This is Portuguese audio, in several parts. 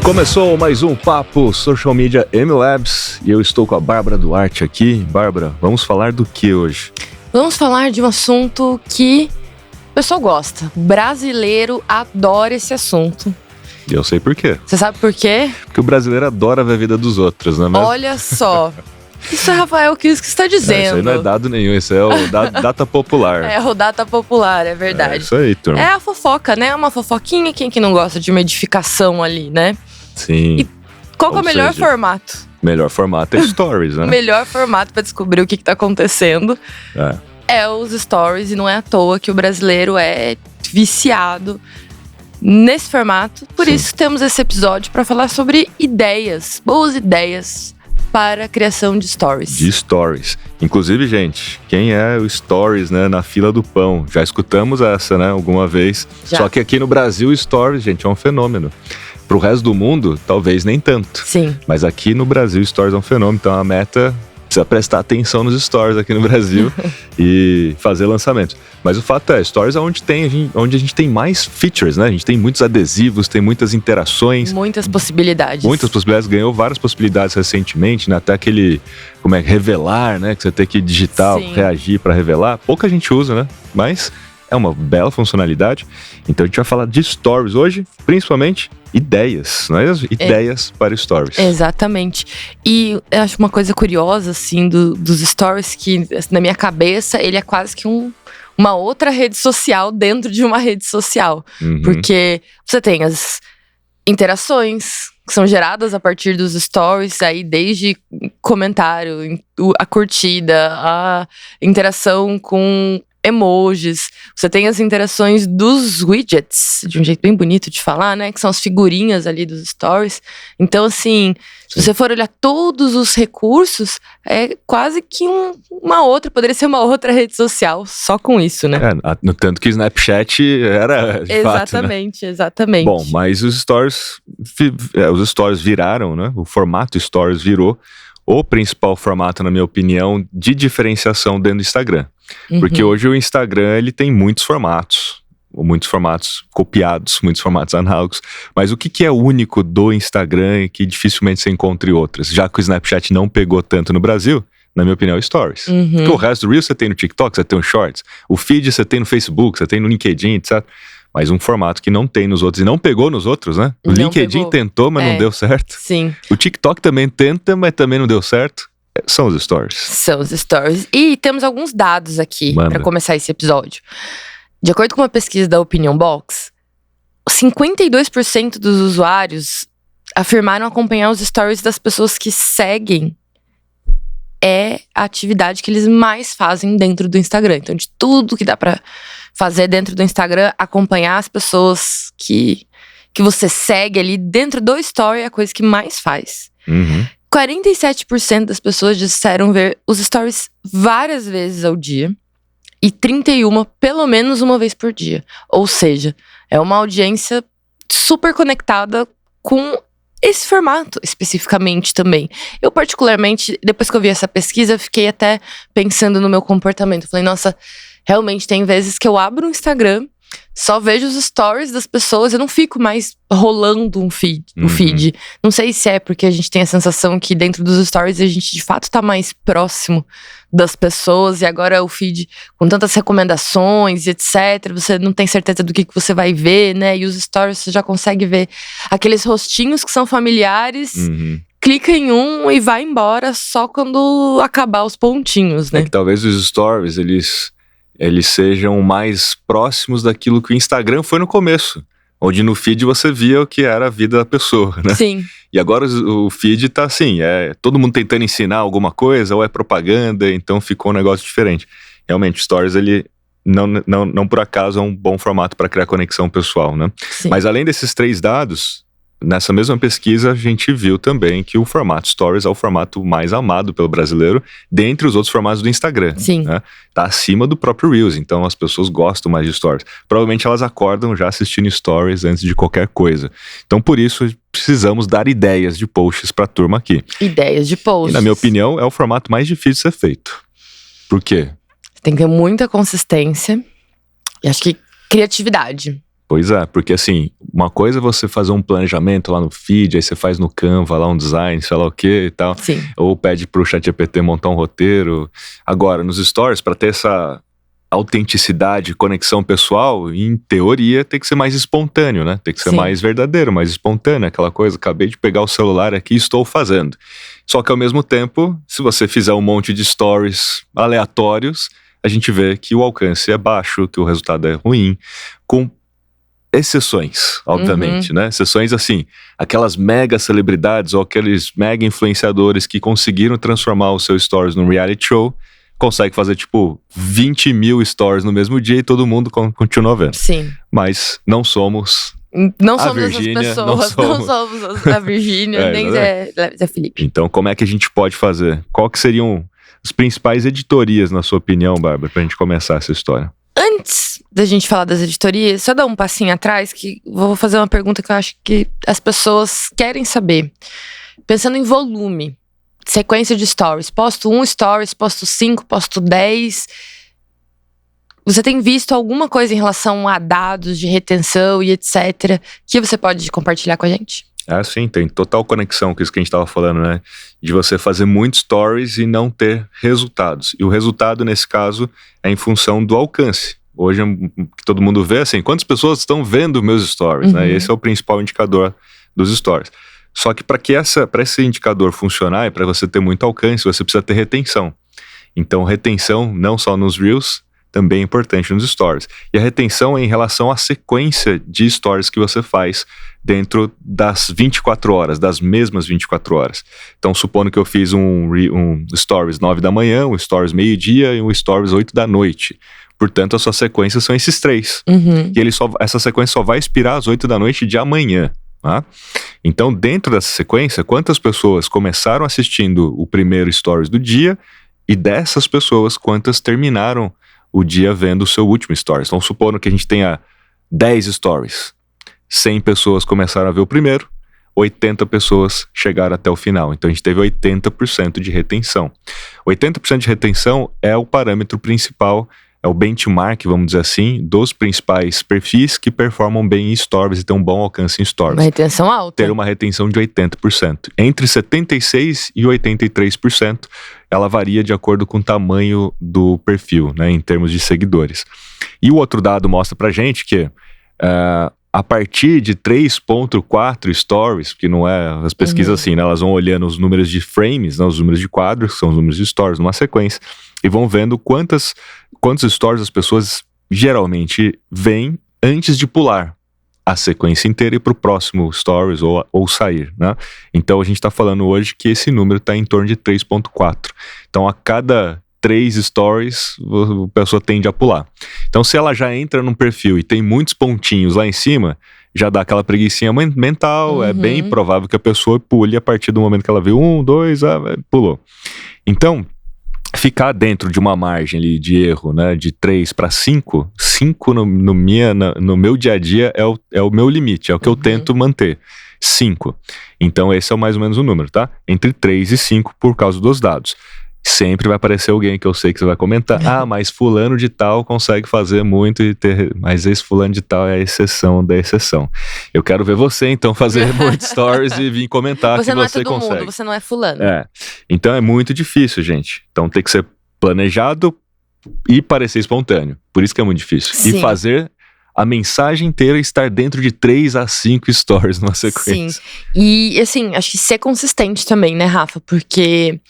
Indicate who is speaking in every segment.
Speaker 1: Começou mais um Papo Social Media MLabs e eu estou com a Bárbara Duarte aqui. Bárbara, vamos falar do que hoje?
Speaker 2: Vamos falar de um assunto que o pessoal gosta. O brasileiro adora esse assunto.
Speaker 1: E eu sei por quê.
Speaker 2: Você sabe por quê?
Speaker 1: Porque o brasileiro adora ver a vida dos outros, não é mesmo?
Speaker 2: Olha só. Isso é Rafael Kiss que está dizendo.
Speaker 1: Isso aí não é dado nenhum, isso é o data popular.
Speaker 2: É o data popular, é verdade.
Speaker 1: É isso aí, turma.
Speaker 2: É a fofoca, né? Uma fofoquinha, quem que não gosta de uma edificação ali, né?
Speaker 1: Sim.
Speaker 2: E qual que é o melhor formato?
Speaker 1: Melhor formato é stories, né?
Speaker 2: O melhor formato para descobrir o que tá acontecendo é os stories. E não é à toa que o brasileiro é viciado nesse formato. Por isso temos esse episódio para falar sobre ideias, boas ideias para a criação de stories.
Speaker 1: De stories. Inclusive, gente, quem é o stories, né, na fila do pão? Já escutamos essa, né, alguma vez.
Speaker 2: Já.
Speaker 1: Só que aqui no Brasil, stories, gente, é um fenômeno. Pro resto do mundo, talvez nem tanto.
Speaker 2: Sim.
Speaker 1: Mas aqui no Brasil, stories é um fenômeno. Então a meta precisa prestar atenção nos stories aqui no Brasil e fazer lançamentos. Mas o fato é, stories é onde a gente tem mais features, né? A gente tem muitos adesivos, tem muitas interações.
Speaker 2: Muitas possibilidades.
Speaker 1: Muitas possibilidades. Ganhou várias possibilidades recentemente, né? Até aquele, revelar, né? Que você tem que digitar, reagir para revelar. Pouca gente usa, né? Mas é uma bela funcionalidade. Então a gente vai falar de stories hoje, principalmente ideias, não é? Ideias para stories.
Speaker 2: Exatamente. E eu acho uma coisa curiosa, assim, dos stories, que na minha cabeça ele é quase que uma outra rede social dentro de uma rede social.
Speaker 1: Uhum.
Speaker 2: Porque você tem as interações que são geradas a partir dos stories, aí desde comentário, a curtida, a interação com emojis, você tem as interações dos widgets, de um jeito bem bonito de falar, né? Que são as figurinhas ali dos stories. Então, assim, se você for olhar todos os recursos, é quase que poderia ser uma outra rede social, só com isso, né?
Speaker 1: No tanto que o Snapchat era, de
Speaker 2: exatamente,
Speaker 1: fato, né?
Speaker 2: Exatamente.
Speaker 1: Bom, mas os stories viraram, né? O formato stories virou o principal formato, na minha opinião, de diferenciação dentro do Instagram. Porque hoje o Instagram, ele tem muitos formatos copiados, muitos formatos análogos. Mas o que é único do Instagram e que dificilmente você encontra em outras? Já que o Snapchat não pegou tanto no Brasil, na minha opinião, é Stories. Porque o resto do Reels você tem no TikTok, você tem no Shorts. O feed você tem no Facebook, você tem no LinkedIn, etc. Mas um formato que não tem nos outros e não pegou nos outros, né? O LinkedIn tentou, mas não deu certo.
Speaker 2: Sim.
Speaker 1: O TikTok também tenta, mas também não deu certo. São os stories.
Speaker 2: São os stories. E temos alguns dados aqui para começar esse episódio. De acordo com uma pesquisa da Opinion Box, 52% dos usuários afirmaram acompanhar os stories das pessoas que seguem é a atividade que eles mais fazem dentro do Instagram. Então, de tudo que dá para fazer dentro do Instagram, acompanhar as pessoas que você segue ali dentro do story é a coisa que mais faz. 47% das pessoas disseram ver os stories várias vezes ao dia e 31% pelo menos uma vez por dia. Ou seja, é uma audiência super conectada com esse formato especificamente também. Eu particularmente, depois que eu vi essa pesquisa, fiquei até pensando no meu comportamento. Falei, nossa, realmente tem vezes que eu abro o Instagram, só vejo os stories das pessoas, eu não fico mais rolando o feed. Não sei se é porque a gente tem a sensação que dentro dos stories a gente de fato tá mais próximo das pessoas, e agora o feed com tantas recomendações e etc, você não tem certeza do que você vai ver, né? E os stories você já consegue ver aqueles rostinhos que são familiares, clica em um e vai embora só quando acabar os pontinhos, né?
Speaker 1: É que talvez os stories, eles sejam mais próximos daquilo que o Instagram foi no começo. Onde no feed você via o que era a vida da pessoa, né?
Speaker 2: Sim.
Speaker 1: E agora o feed tá assim, todo mundo tentando ensinar alguma coisa, ou é propaganda, então ficou um negócio diferente. Realmente, Stories, ele não por acaso é um bom formato para criar conexão pessoal, né?
Speaker 2: Sim.
Speaker 1: Mas além desses 3 dados, nessa mesma pesquisa a gente viu também que o formato Stories é o formato mais amado pelo brasileiro dentre os outros formatos do Instagram.
Speaker 2: Sim.
Speaker 1: Né? Tá acima do próprio Reels, então as pessoas gostam mais de Stories. Provavelmente elas acordam já assistindo Stories antes de qualquer coisa. Então por isso precisamos dar ideias de posts pra turma aqui.
Speaker 2: Ideias de posts.
Speaker 1: E na minha opinião é o formato mais difícil de ser feito. Por quê?
Speaker 2: Tem que ter muita consistência e acho que criatividade.
Speaker 1: Pois é, porque assim, uma coisa é você fazer um planejamento lá no feed, aí você faz no Canva lá um design, sei lá o que e tal.
Speaker 2: Sim.
Speaker 1: Ou pede pro ChatGPT montar um roteiro. Agora, nos stories, para ter essa autenticidade, conexão pessoal, em teoria tem que ser mais espontâneo, né? Tem que ser mais verdadeiro, mais espontâneo, aquela coisa, acabei de pegar o celular aqui e estou fazendo. Só que ao mesmo tempo, se você fizer um monte de stories aleatórios, a gente vê que o alcance é baixo, que o resultado é ruim, com exceções, obviamente, né? Exceções assim, aquelas mega celebridades ou aqueles mega influenciadores que conseguiram transformar o seu stories num reality show, consegue fazer tipo 20 mil stories no mesmo dia e todo mundo continua vendo.
Speaker 2: Sim.
Speaker 1: Mas não somos
Speaker 2: essas pessoas, não somos a Virgínia, nem Zé Felipe.
Speaker 1: Então, como é que a gente pode fazer? Qual que seriam as principais editorias, na sua opinião, Bárbara, pra gente começar essa história?
Speaker 2: Antes da gente falar das editorias, só dar um passinho atrás, que vou fazer uma pergunta que eu acho que as pessoas querem saber. Pensando em volume, sequência de stories. Posto 1 stories, posto 5, posto 10. Você tem visto alguma coisa em relação a dados de retenção e etc. que você pode compartilhar com a gente?
Speaker 1: Sim, tem total conexão com isso que a gente estava falando, né? De você fazer muitos stories e não ter resultados. E o resultado, nesse caso, é em função do alcance. Hoje, que todo mundo vê, assim, quantas pessoas estão vendo meus stories, né? Esse é o principal indicador dos stories. Só que para esse indicador funcionar e para você ter muito alcance, você precisa ter retenção. Então, retenção, não só nos Reels, também é importante nos stories. E a retenção é em relação à sequência de stories que você faz dentro das 24 horas, das mesmas 24 horas. Então, supondo que eu fiz um stories 9 da manhã, um stories meio-dia e um stories 8 da noite. Portanto, a sua sequência são esses 3. E essa sequência só vai expirar às 8 da noite de amanhã. Tá? Então, dentro dessa sequência, quantas pessoas começaram assistindo o primeiro stories do dia e dessas pessoas, quantas terminaram o dia vendo o seu último stories. Então, supondo que a gente tenha 10 stories, 100 pessoas começaram a ver o primeiro, 80 pessoas chegaram até o final. Então, a gente teve 80% de retenção. 80% de retenção é o parâmetro principal, é o benchmark, vamos dizer assim, dos principais perfis que performam bem em stories e têm um bom alcance em stories.
Speaker 2: Uma retenção alta.
Speaker 1: Ter uma retenção de 80%. Entre 76% e 83%, ela varia de acordo com o tamanho do perfil, né, em termos de seguidores. E o outro dado mostra pra gente que a partir de 3.4 stories, que não é as pesquisas assim, né, elas vão olhando os números de frames, né, os números de quadros, que são os números de stories numa sequência, e vão vendo quantos stories as pessoas geralmente veem antes de pular a sequência inteira e para o próximo stories ou sair, né? Então a gente está falando hoje que esse número está em torno de 3.4. Então a cada 3 stories a pessoa tende a pular. Então se ela já entra num perfil e tem muitos pontinhos lá em cima, já dá aquela preguicinha mental, é bem provável que a pessoa pule a partir do momento que ela vê 1, 2, pulou. Então, ficar dentro de uma margem ali de erro, né, de 3 para 5 no meu dia a dia é o meu limite, é o que eu tento manter, 5. Então esse é mais ou menos o número, tá? Entre 3 e 5 por causa dos dados. Sempre vai aparecer alguém que eu sei que você vai comentar, mas fulano de tal consegue fazer muito mas esse fulano de tal é a exceção da exceção. Eu quero ver você então fazer muitos stories e vir comentar
Speaker 2: você
Speaker 1: que
Speaker 2: não
Speaker 1: você
Speaker 2: é todo
Speaker 1: consegue.
Speaker 2: Mundo, você não é fulano.
Speaker 1: Então é muito difícil, gente. Então tem que ser planejado e parecer espontâneo. Por isso que é muito difícil.
Speaker 2: Sim.
Speaker 1: E fazer a mensagem inteira estar dentro de 3 a 5 stories numa sequência.
Speaker 2: Sim. E assim, acho que ser consistente também, né, Rafa? Porque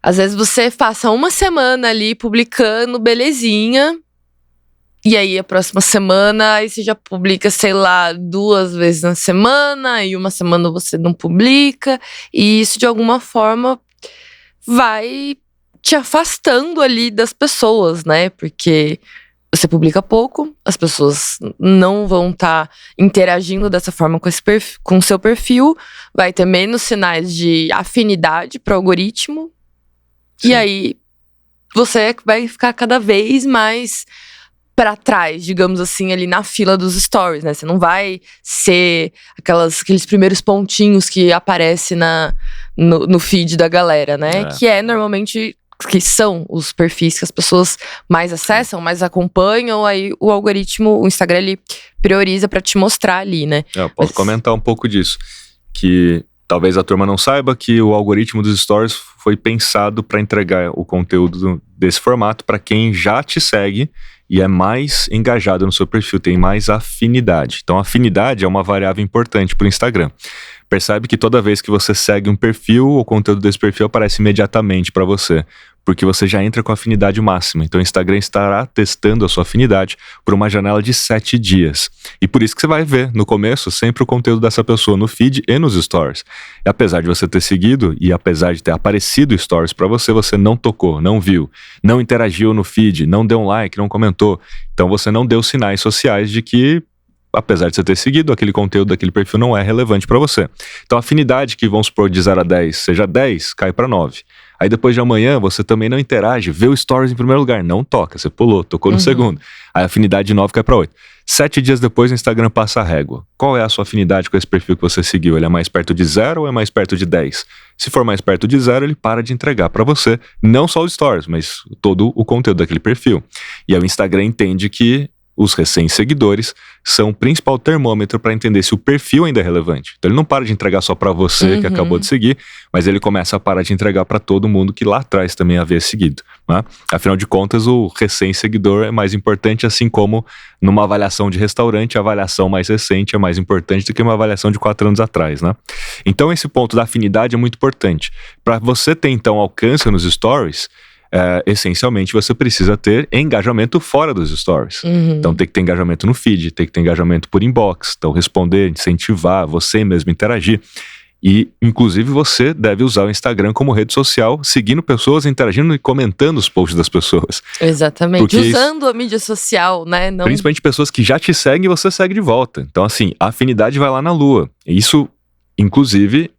Speaker 2: às vezes você passa uma semana ali publicando, belezinha. E aí a próxima semana, aí você já publica, sei lá, 2 vezes na semana. E uma semana você não publica. E isso de alguma forma vai te afastando ali das pessoas, né? Porque você publica pouco, as pessoas não vão estar interagindo dessa forma com o seu perfil. Vai ter menos sinais de afinidade para o algoritmo. Sim. E aí, você vai ficar cada vez mais para trás, digamos assim, ali na fila dos stories, né? Você não vai ser aqueles primeiros pontinhos que aparecem no feed da galera, né? Que é normalmente que são os perfis que as pessoas mais acessam, mais acompanham, aí o algoritmo, o Instagram, ele prioriza pra te mostrar ali, né?
Speaker 1: Eu posso comentar um pouco disso, que talvez a turma não saiba que o algoritmo dos stories foi pensado para entregar o conteúdo desse formato para quem já te segue e é mais engajado no seu perfil, tem mais afinidade. Então, a afinidade é uma variável importante para o Instagram. Percebe que toda vez que você segue um perfil, o conteúdo desse perfil aparece imediatamente para você, porque você já entra com a afinidade máxima. Então o Instagram estará testando a sua afinidade por uma janela de 7 dias. E por isso que você vai ver, no começo, sempre o conteúdo dessa pessoa no feed e nos stories. E apesar de você ter seguido e apesar de ter aparecido stories para você, você não tocou, não viu, não interagiu no feed, não deu um like, não comentou. Então você não deu sinais sociais de que, apesar de você ter seguido, aquele conteúdo daquele perfil não é relevante para você. Então a afinidade que, vamos supor, de 0 a 10 seja 10, cai para 9. Aí depois de amanhã você também não interage, vê o stories em primeiro lugar, não toca, você pulou, tocou no segundo. Aí a afinidade de 9 cai para 8. 7 dias depois o Instagram passa a régua. Qual é a sua afinidade com esse perfil que você seguiu? Ele é mais perto de 0 ou é mais perto de 10? Se for mais perto de 0, ele para de entregar para você, não só os stories, mas todo o conteúdo daquele perfil. E aí o Instagram entende que os recém-seguidores são o principal termômetro para entender se o perfil ainda é relevante. Então ele não para de entregar só para você que acabou de seguir, mas ele começa a parar de entregar para todo mundo que lá atrás também havia seguido, né? Afinal de contas, o recém-seguidor é mais importante, assim como numa avaliação de restaurante, a avaliação mais recente é mais importante do que uma avaliação de 4 anos atrás, né? Então esse ponto da afinidade é muito importante. Para você ter então alcance nos stories, essencialmente você precisa ter engajamento fora dos stories. Então tem que ter engajamento no feed, tem que ter engajamento por inbox, então responder, incentivar, você mesmo interagir. E inclusive você deve usar o Instagram como rede social, seguindo pessoas, interagindo e comentando os posts das pessoas.
Speaker 2: Exatamente,
Speaker 1: porque
Speaker 2: usando a mídia social, né? Não...
Speaker 1: Principalmente pessoas que já te seguem e você segue de volta. Então assim, a afinidade vai lá na lua. E isso, inclusive,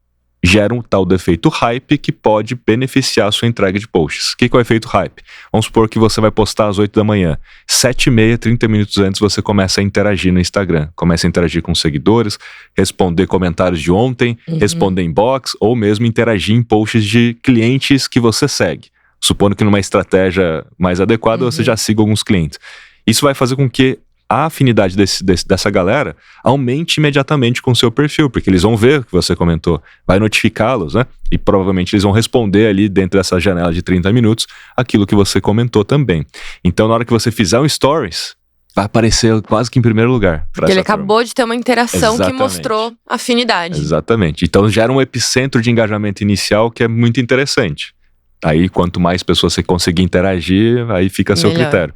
Speaker 1: gera um tal do efeito hype que pode beneficiar a sua entrega de posts. O que é o efeito hype? Vamos supor que você vai postar às 8 da manhã. 7h30, 30 minutos antes, você começa a interagir no Instagram. Começa a interagir com seguidores, responder comentários de ontem, responder inbox, ou mesmo interagir em posts de clientes que você segue. Supondo que numa estratégia mais adequada, você já siga alguns clientes. Isso vai fazer com que a afinidade dessa galera aumente imediatamente com o seu perfil, porque eles vão ver o que você comentou, vai notificá-los, né? E provavelmente eles vão responder ali dentro dessa janela de 30 minutos aquilo que você comentou também. Então, na hora que você fizer um stories, vai aparecer quase que em primeiro lugar.
Speaker 2: Porque ele acabou de ter uma interação que mostrou afinidade.
Speaker 1: Exatamente. Então, gera um epicentro de engajamento inicial que é muito interessante. Aí, quanto mais pessoas você conseguir interagir, aí fica a seu critério.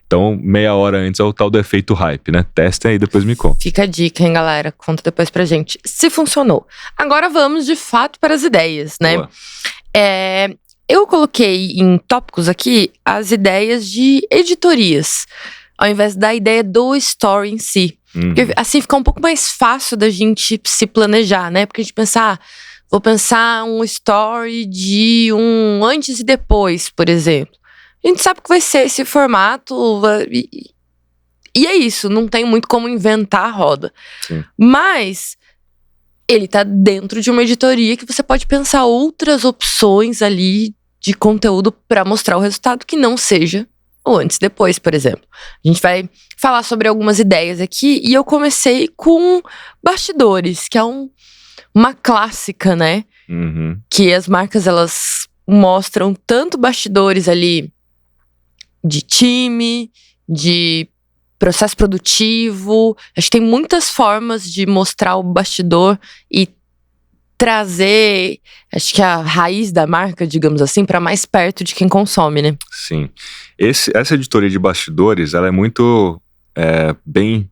Speaker 1: Então, meia hora antes é o tal do efeito hype, né? Testem aí, depois me conta.
Speaker 2: Fica a dica, hein, galera? Conta depois pra gente se funcionou. Agora vamos, de fato, para as ideias, né? Eu coloquei em tópicos aqui as ideias de editorias, ao invés da ideia do story em si. Porque assim fica um pouco mais fácil da gente se planejar, né? Porque a gente pensa, vou pensar um story de um antes e depois, por exemplo. A gente sabe que vai ser esse formato e é isso, não tem muito como inventar a roda.
Speaker 1: Sim.
Speaker 2: Mas ele tá dentro de uma editoria que você pode pensar outras opções ali de conteúdo para mostrar o resultado que não seja o antes e depois, por exemplo. A gente vai falar sobre algumas ideias aqui e eu comecei com bastidores, que é uma clássica, né? Que as marcas, elas mostram tanto bastidores ali de time, de processo produtivo. Acho que tem muitas formas de mostrar o bastidor e trazer, acho que a raiz da marca, digamos assim, para mais perto de quem consome, né?
Speaker 1: Sim. Essa editoria de bastidores, ela é muito bem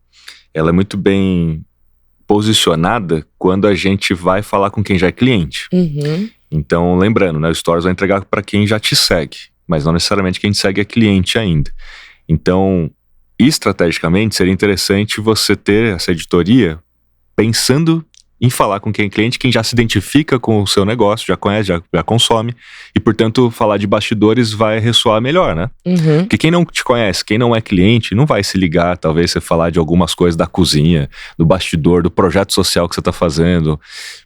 Speaker 1: posicionada quando a gente vai falar com quem já é cliente. Então, lembrando, né, o Stories vai entregar para quem já te segue, mas não necessariamente quem te segue é cliente ainda. Então, estrategicamente, seria interessante você ter essa editoria pensando em falar com quem é cliente, quem já se identifica com o seu negócio, já conhece, já consome, e, portanto, falar de bastidores vai ressoar melhor, né? Porque quem não te conhece, quem não é cliente, não vai se ligar, talvez, você falar de algumas coisas da cozinha, do bastidor, do projeto social que você está fazendo.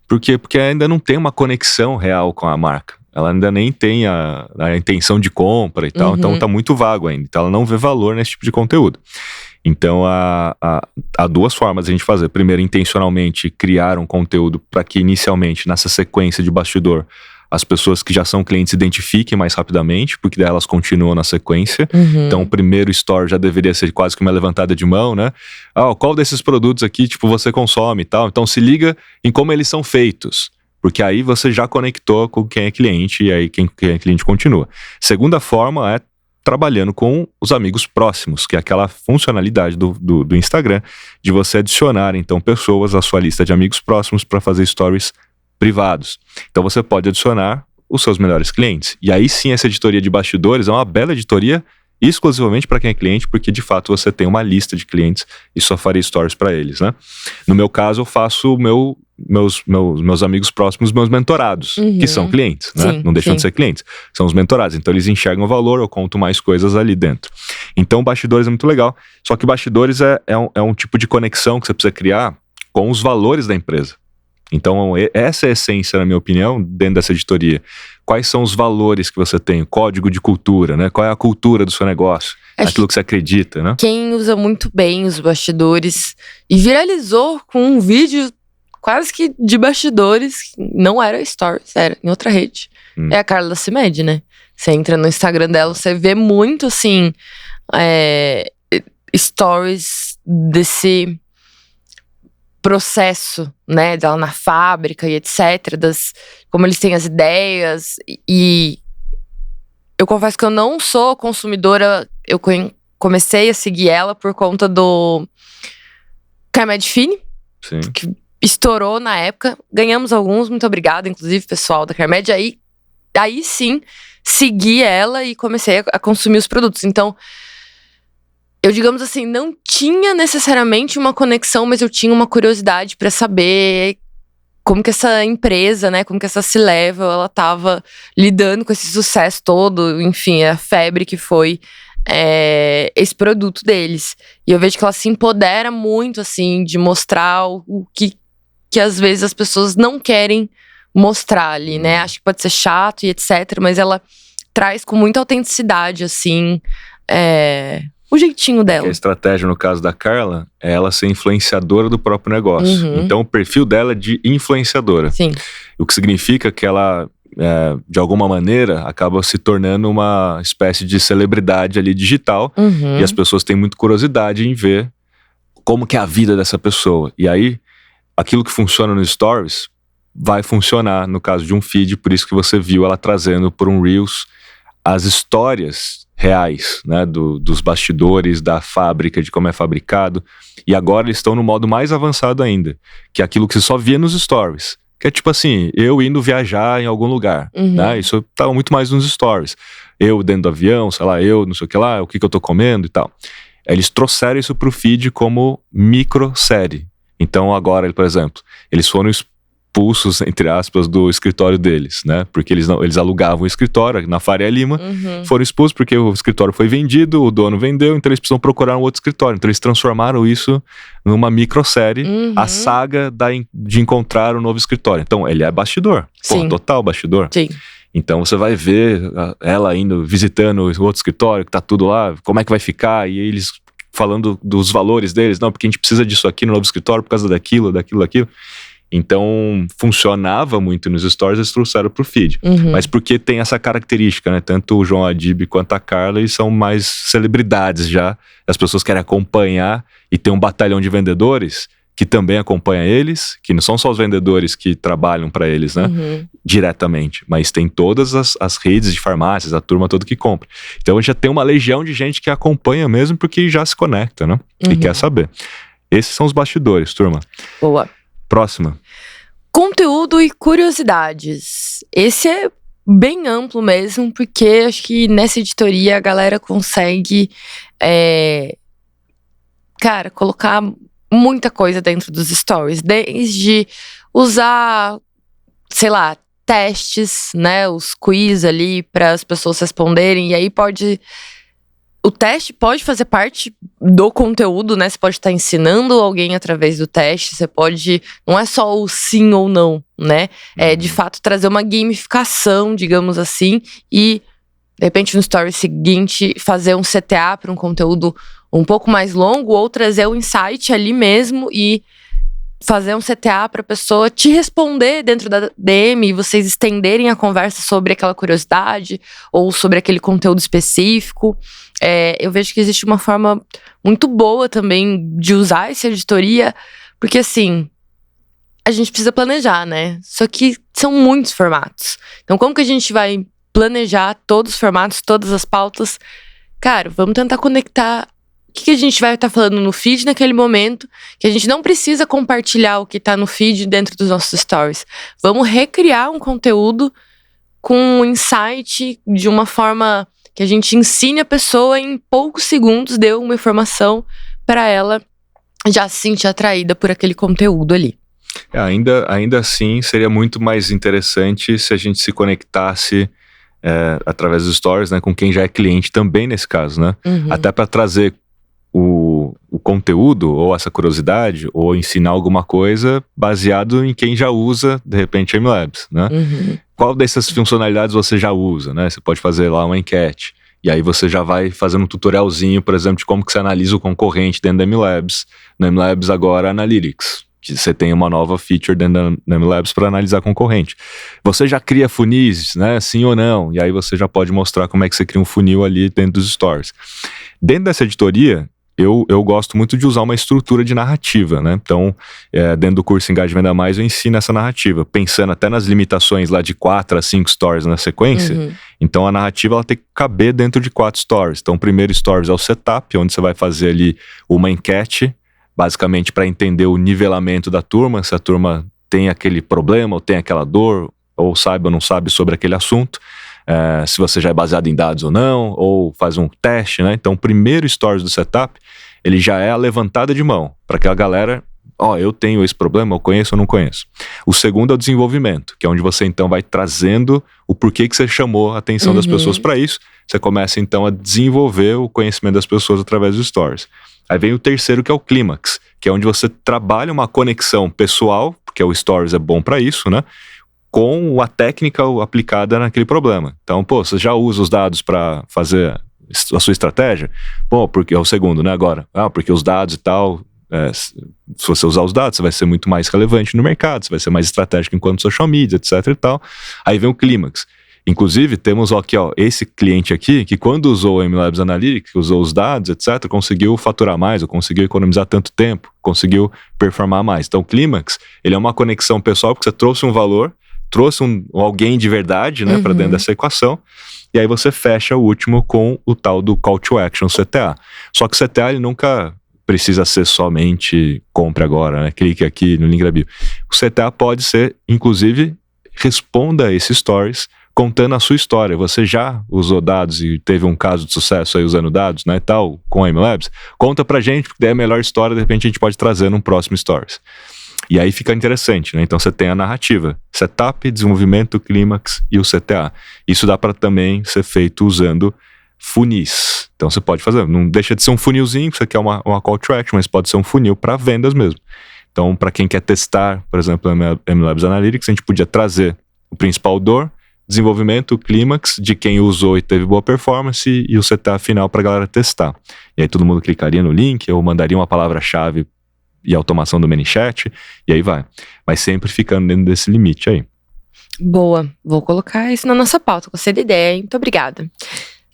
Speaker 1: Por quê? Porque ainda não tem uma conexão real com a marca. ela ainda nem tem a intenção de compra e tal, então tá muito vago ainda, então ela não vê valor nesse tipo de conteúdo. Então há duas formas de a gente fazer. Primeiro, intencionalmente criar um conteúdo para que inicialmente, nessa sequência de bastidor, as pessoas que já são clientes se identifiquem mais rapidamente, porque daí elas continuam na sequência. Então o primeiro story já deveria ser quase que uma levantada de mão, né? Qual desses produtos aqui, tipo, você consome e tal? Então se liga em como eles são feitos, porque aí você já conectou com quem é cliente e aí quem é cliente continua. Segunda forma é trabalhando com os amigos próximos, que é aquela funcionalidade do Instagram, de você adicionar, então, pessoas à sua lista de amigos próximos para fazer stories privados. Então você pode adicionar os seus melhores clientes. E aí sim, essa editoria de bastidores é uma bela editoria exclusivamente para quem é cliente, porque de fato você tem uma lista de clientes e só faria stories para eles, né? No meu caso, eu faço meus amigos próximos, meus mentorados, que são clientes, né?
Speaker 2: Sim,
Speaker 1: não deixam de ser clientes, são os mentorados. Então eles enxergam o valor, eu conto mais coisas ali dentro. Então bastidores é muito legal, só que bastidores é um tipo de conexão que você precisa criar com os valores da empresa. Então essa é a essência, na minha opinião, dentro dessa editoria. Quais são os valores que você tem, o código de cultura, né? Qual é a cultura do seu negócio, aquilo que você acredita, né?
Speaker 2: Quem usa muito bem os bastidores e viralizou com um vídeo quase que de bastidores, não era Stories, era em outra rede. É a Carla Cimede, né? Você entra no Instagram dela, você vê muito, assim, stories desse processo, né, dela na fábrica e etc, como eles têm as ideias, e eu confesso que eu não sou consumidora, eu comecei a seguir ela por conta do Carmed Fini, que estourou na época, ganhamos alguns, muito obrigada, inclusive, pessoal da Carmed, aí sim, segui ela e comecei a consumir os produtos, então eu, digamos assim, não tinha necessariamente uma conexão, mas eu tinha uma curiosidade para saber como que essa empresa, né, como que essa C-Level, ela tava lidando com esse sucesso todo, enfim, a febre que foi esse produto deles. E eu vejo que ela se empodera muito, assim, de mostrar o que às vezes as pessoas não querem mostrar ali, né? Acho que pode ser chato e etc, mas ela traz com muita autenticidade, assim, o jeitinho dela.
Speaker 1: A estratégia, no caso da Carla, é ela ser influenciadora do próprio negócio. Então, o perfil dela é de influenciadora.
Speaker 2: Sim.
Speaker 1: O que significa que ela, de alguma maneira, acaba se tornando uma espécie de celebridade ali digital. E as pessoas têm muita curiosidade em ver como que é a vida dessa pessoa. E aí, aquilo que funciona nos stories vai funcionar no caso de um feed. Por isso que você viu ela trazendo por um Reels as histórias reais, né, dos bastidores, da fábrica, de como é fabricado. E agora eles estão no modo mais avançado ainda, que é aquilo que você só via nos stories. Que é tipo assim, eu indo viajar em algum lugar, né? Isso tava muito mais nos stories. Eu dentro do avião, sei lá, eu não sei o que lá, o que eu tô comendo e tal. Eles trouxeram isso pro feed como microsérie. Então agora, por exemplo, eles foram expulsos, entre aspas, do escritório deles, né? Porque eles alugavam o escritório na Faria Lima, foram expulsos porque o escritório foi vendido, o dono vendeu, então eles precisam procurar um outro escritório. Então eles transformaram isso numa microsérie, a saga de encontrar um novo escritório. Então ele é bastidor, total bastidor.
Speaker 2: Sim.
Speaker 1: Então você vai ver ela indo, visitando o outro escritório, que tá tudo lá, como é que vai ficar, e eles falando dos valores deles, não, porque a gente precisa disso aqui no novo escritório por causa daquilo. Então, funcionava muito nos stories, eles trouxeram pro feed. Mas porque tem essa característica, né? Tanto o João Adib quanto a Carla, eles são mais celebridades já. As pessoas querem acompanhar e tem um batalhão de vendedores que também acompanha eles, que não são só os vendedores que trabalham para eles, né? Diretamente. Mas tem todas as redes de farmácias, a turma toda que compra. Então, já tem uma legião de gente que acompanha mesmo porque já se conecta, né? E quer saber. Esses são os bastidores, turma.
Speaker 2: Boa.
Speaker 1: Próxima.
Speaker 2: Conteúdo e curiosidades. Esse é bem amplo mesmo, porque acho que nessa editoria a galera consegue, colocar muita coisa dentro dos stories. Desde usar, sei lá, testes, né? Os quiz ali para as pessoas responderem. E aí pode o teste pode fazer parte do conteúdo, né? Você pode estar ensinando alguém através do teste. Você pode... Não é só o sim ou não, né? É, de fato, trazer uma gamificação, digamos assim. E, de repente, no story seguinte, fazer um CTA para um conteúdo um pouco mais longo. Ou trazer o insight ali mesmo e fazer um CTA para a pessoa te responder dentro da DM. E vocês estenderem a conversa sobre aquela curiosidade ou sobre aquele conteúdo específico. Eu vejo que existe uma forma muito boa também de usar essa editoria, porque assim, a gente precisa planejar, né? Só que são muitos formatos. Então, como que a gente vai planejar todos os formatos, todas as pautas? Cara, vamos tentar conectar o que a gente vai estar falando no feed naquele momento, que a gente não precisa compartilhar o que tá no feed dentro dos nossos stories. Vamos recriar um conteúdo com um insight de uma forma que a gente ensine a pessoa em poucos segundos, deu uma informação para ela já se sentir atraída por aquele conteúdo ali.
Speaker 1: Ainda assim, seria muito mais interessante se a gente se conectasse através dos stories, né, com quem já é cliente também nesse caso, né? Até para trazer o conteúdo, ou essa curiosidade, ou ensinar alguma coisa baseado em quem já usa, de repente, MLabs, né? Qual dessas funcionalidades você já usa, né? Você pode fazer lá uma enquete, e aí você já vai fazendo um tutorialzinho, por exemplo, de como que você analisa o concorrente dentro da MLabs. No MLabs agora, Analytics. Você tem uma nova feature dentro da MLabs para analisar concorrente. Você já cria funis, né? Sim ou não? E aí você já pode mostrar como é que você cria um funil ali dentro dos stories. Dentro dessa editoria, eu gosto muito de usar uma estrutura de narrativa, né? Então, dentro do curso Engaje Venda Mais, eu ensino essa narrativa, pensando até nas limitações lá de 4 a 5 stories na sequência. Então, a narrativa ela tem que caber dentro de 4 stories. Então, o primeiro stories é o setup, onde você vai fazer ali uma enquete, basicamente para entender o nivelamento da turma, se a turma tem aquele problema, ou tem aquela dor, ou sabe ou não sabe sobre aquele assunto. Se você já é baseado em dados ou não, ou faz um teste, né? Então, o primeiro stories do setup, ele já é a levantada de mão, para que a galera, eu tenho esse problema, eu conheço ou não conheço. O segundo é o desenvolvimento, que é onde você então vai trazendo o porquê que você chamou a atenção das pessoas para isso. Você começa então a desenvolver o conhecimento das pessoas através dos stories. Aí vem o terceiro, que é o clímax, que é onde você trabalha uma conexão pessoal, porque o stories é bom para isso, né? Com a técnica aplicada naquele problema. Então, você já usa os dados para fazer a sua estratégia? Porque é o segundo, né, agora. Porque os dados e tal, se você usar os dados, você vai ser muito mais relevante no mercado, você vai ser mais estratégico enquanto social media, etc e tal. Aí vem o clímax. Inclusive, temos aqui, esse cliente aqui, que quando usou o MLabs Analytics, usou os dados, etc, conseguiu faturar mais, ou conseguiu economizar tanto tempo, conseguiu performar mais. Então, o clímax, ele é uma conexão pessoal, porque você trouxe um valor, trouxe alguém de verdade, né, para dentro dessa equação, e aí você fecha o último com o tal do Call to Action, CTA. Só que o CTA, ele nunca precisa ser somente compre agora, né, clique aqui no link da bio. O CTA pode ser, inclusive, responda a esses stories, contando a sua história. Você já usou dados e teve um caso de sucesso aí usando dados, né, tal, com a MLabs? Conta pra gente, porque daí a melhor história, de repente, a gente pode trazer num próximo stories. E aí fica interessante, né? Então você tem a narrativa, setup, desenvolvimento, clímax e o CTA. Isso dá para também ser feito usando funis. Então você pode fazer, não deixa de ser um funilzinho, você quer uma call to action, mas pode ser um funil para vendas mesmo. Então, para quem quer testar, por exemplo, a MLabs Analytics, a gente podia trazer o principal dor, desenvolvimento, o clímax de quem usou e teve boa performance e o CTA final para a galera testar. E aí todo mundo clicaria no link ou mandaria uma palavra-chave e automação do ManyChat, e aí vai. Mas sempre ficando dentro desse limite aí.
Speaker 2: Boa, vou colocar isso na nossa pauta, gostei da ideia, hein? Muito obrigada.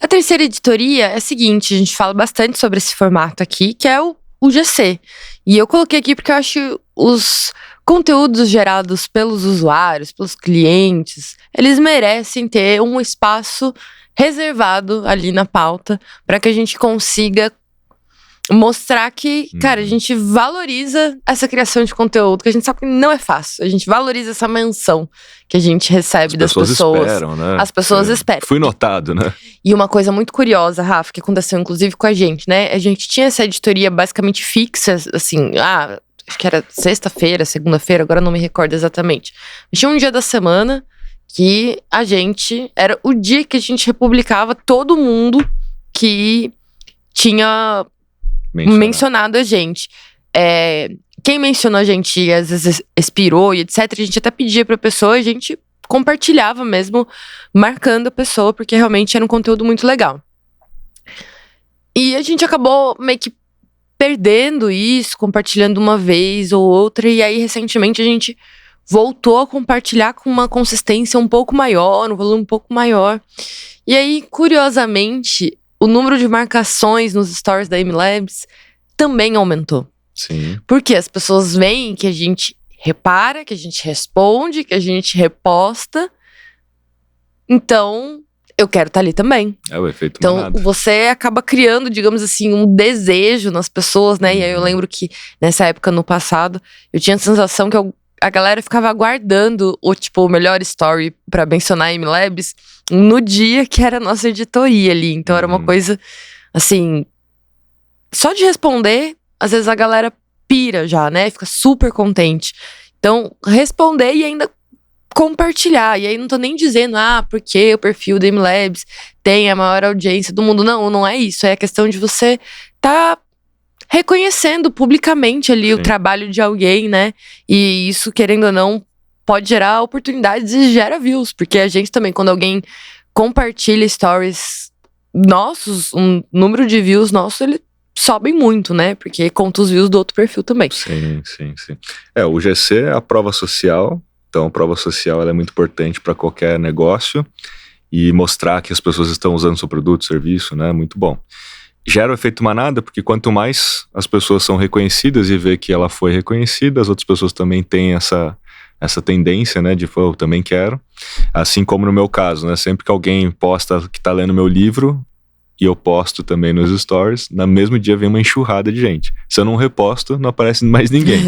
Speaker 2: A terceira editoria é a seguinte, a gente fala bastante sobre esse formato aqui, que é o GC. E eu coloquei aqui porque eu acho os conteúdos gerados pelos usuários, pelos clientes, eles merecem ter um espaço reservado ali na pauta para que a gente consiga mostrar que, cara, a gente valoriza essa criação de conteúdo, que a gente sabe que não é fácil. A gente valoriza essa menção que a gente recebe das pessoas. As pessoas esperam, né? As pessoas esperam.
Speaker 1: Fui notado, né?
Speaker 2: E uma coisa muito curiosa, Rafa, que aconteceu inclusive com a gente, né? A gente tinha essa editoria basicamente fixa, assim, acho que era sexta-feira, segunda-feira, agora não me recordo exatamente. Tinha um dia da semana que era o dia que a gente republicava todo mundo que tinha mencionado a gente. Quem mencionou a gente, às vezes expirou e etc, a gente até pedia pra pessoa, a gente compartilhava mesmo, marcando a pessoa, porque realmente era um conteúdo muito legal. E a gente acabou meio que perdendo isso, compartilhando uma vez ou outra, e aí recentemente a gente voltou a compartilhar com uma consistência um pouco maior, um volume um pouco maior. E aí, curiosamente, o número de marcações nos stories da MLabs também aumentou.
Speaker 1: Sim.
Speaker 2: Porque as pessoas veem que a gente repara, que a gente responde, que a gente reposta. Então, eu quero estar ali também.
Speaker 1: É o efeito
Speaker 2: Então,
Speaker 1: manada.
Speaker 2: você acaba criando, digamos assim, um desejo nas pessoas, né? E aí eu lembro que nessa época, no passado, eu tinha a sensação que a galera ficava aguardando o melhor story pra mencionar a MLabs no dia que era a nossa editoria ali. Então era uma coisa, assim, só de responder, às vezes a galera pira já, né? Fica super contente. Então, responder e ainda compartilhar. E aí não tô nem dizendo, porque o perfil da MLabs tem a maior audiência do mundo. Não é isso. É a questão de você tá reconhecendo publicamente ali o trabalho de alguém, né? E isso, querendo ou não, pode gerar oportunidades e gera views. Porque a gente também, quando alguém compartilha stories nossos, um número de views nosso, ele sobe muito, né? Porque conta os views do outro perfil também.
Speaker 1: Sim. O GC é a prova social. Então, a prova social ela é muito importante para qualquer negócio. E mostrar que as pessoas estão usando seu produto, serviço, né? Muito bom. Gera o efeito manada, porque quanto mais as pessoas são reconhecidas e vê que ela foi reconhecida, as outras pessoas também têm essa tendência, né, de eu também quero. Assim como no meu caso, né, sempre que alguém posta que tá lendo meu livro, e eu posto também nos stories, no mesmo dia vem uma enxurrada de gente. Se eu não reposto, não aparece mais ninguém.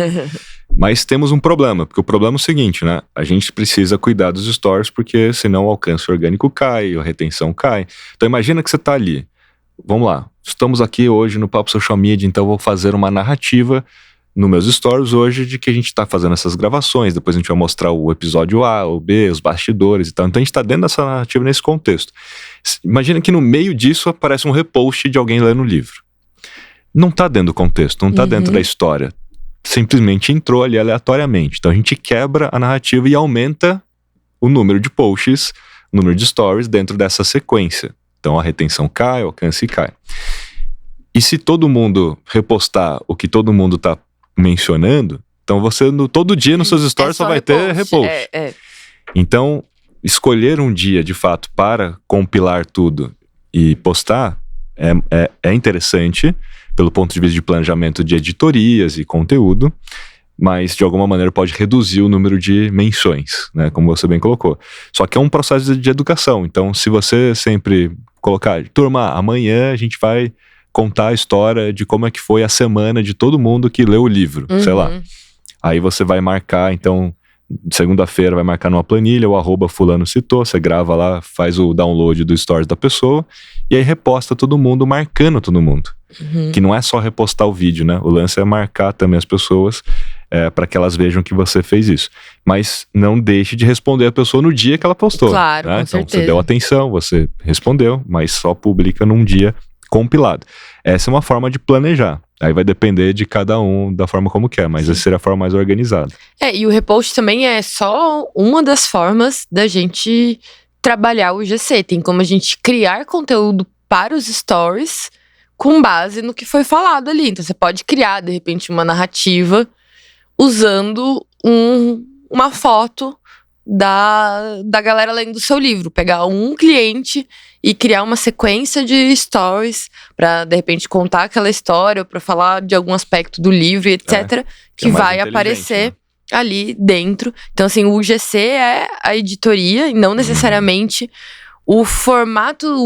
Speaker 1: Mas temos um problema, porque o problema é o seguinte, né, a gente precisa cuidar dos stories, porque senão o alcance orgânico cai, a retenção cai. Então imagina que você tá ali. Vamos lá, estamos aqui hoje no Papo Social Media, então eu vou fazer uma narrativa nos meus stories hoje de que a gente está fazendo essas gravações, depois a gente vai mostrar o episódio A ou B, os bastidores e tal. Então a gente está dentro dessa narrativa nesse contexto. Imagina que no meio disso aparece um repost de alguém lendo o livro. Não está dentro do contexto, não está dentro da história. Simplesmente entrou ali aleatoriamente. Então a gente quebra a narrativa e aumenta o número de posts, o número de stories dentro dessa sequência. Então a retenção cai, o alcance cai. E se todo mundo repostar o que todo mundo tá mencionando, então você todo dia nos seus stories só vai ter repost. Então, escolher um dia de fato para compilar tudo e postar é interessante pelo ponto de vista de planejamento de editorias e conteúdo, mas de alguma maneira pode reduzir o número de menções, né, como você bem colocou. Só que é um processo de educação, então se você sempre colocar, turma, amanhã a gente vai contar a história de como é que foi a semana de todo mundo que leu o livro, sei lá. Aí você vai marcar, então, segunda-feira vai marcar numa planilha, o @fulano citou, você grava lá, faz o download do stories da pessoa, e aí reposta todo mundo, marcando todo mundo. Que não é só repostar o vídeo, né? O lance é marcar também as pessoas, para que elas vejam que você fez isso. Mas não deixe de responder a pessoa no dia que ela postou.
Speaker 2: Claro,
Speaker 1: né?
Speaker 2: com
Speaker 1: Então
Speaker 2: certeza.
Speaker 1: você deu atenção, você respondeu, mas só publica num dia compilado. Essa é uma forma de planejar. Aí vai depender de cada um, da forma como quer, mas essa seria a forma mais organizada.
Speaker 2: E o repost também é só uma das formas da gente trabalhar o GC. Tem como a gente criar conteúdo para os stories com base no que foi falado ali. Então você pode criar, de repente, uma narrativa usando uma foto da galera lendo o seu livro. Pegar um cliente e criar uma sequência de stories pra, de repente, contar aquela história ou pra falar de algum aspecto do livro, etc. Que
Speaker 1: é mais
Speaker 2: vai
Speaker 1: inteligente,
Speaker 2: aparecer,
Speaker 1: né?
Speaker 2: ali dentro. Então, assim, o GC é a editoria e não necessariamente o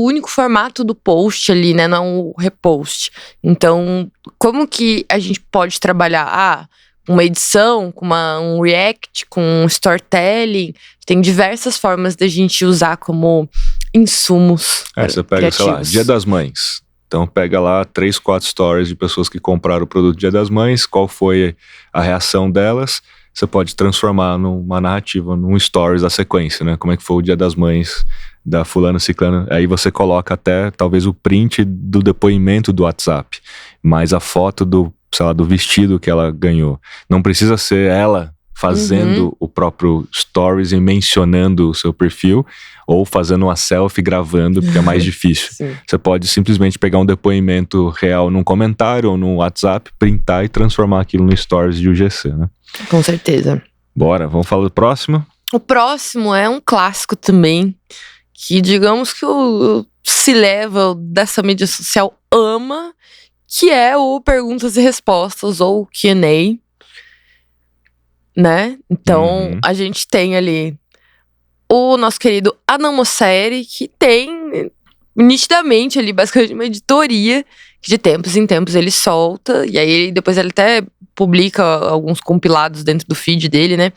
Speaker 2: único formato do post ali, né? Não o repost. Então, como que a gente pode trabalhar? Uma edição, com um react, com um storytelling. Tem diversas formas da gente usar como insumos
Speaker 1: Você pega,
Speaker 2: criativos.
Speaker 1: sei lá, Dia das Mães. Então pega lá 3, 4 stories de pessoas que compraram o produto Dia das Mães, qual foi a reação delas. Você pode transformar numa narrativa, num stories da sequência, né? Como é que foi o Dia das Mães da fulano ciclano, aí você coloca até talvez o print do depoimento do WhatsApp, mais a foto do, sei lá, do vestido que ela ganhou. Não precisa ser ela fazendo o próprio stories e mencionando o seu perfil, ou fazendo uma selfie gravando, porque é mais difícil. Você pode simplesmente pegar um depoimento real num comentário ou num WhatsApp, printar e transformar aquilo no stories de UGC, né?
Speaker 2: Com certeza.
Speaker 1: Bora, vamos falar do próximo?
Speaker 2: O próximo é um clássico também, que digamos que o C-level dessa mídia social ama, que é o perguntas e respostas, ou Q&A, né? Então, a gente tem ali o nosso querido Adnan Mosseri, que tem nitidamente ali, basicamente, uma editoria, que de tempos em tempos ele solta, e aí depois ele até publica alguns compilados dentro do feed dele, né?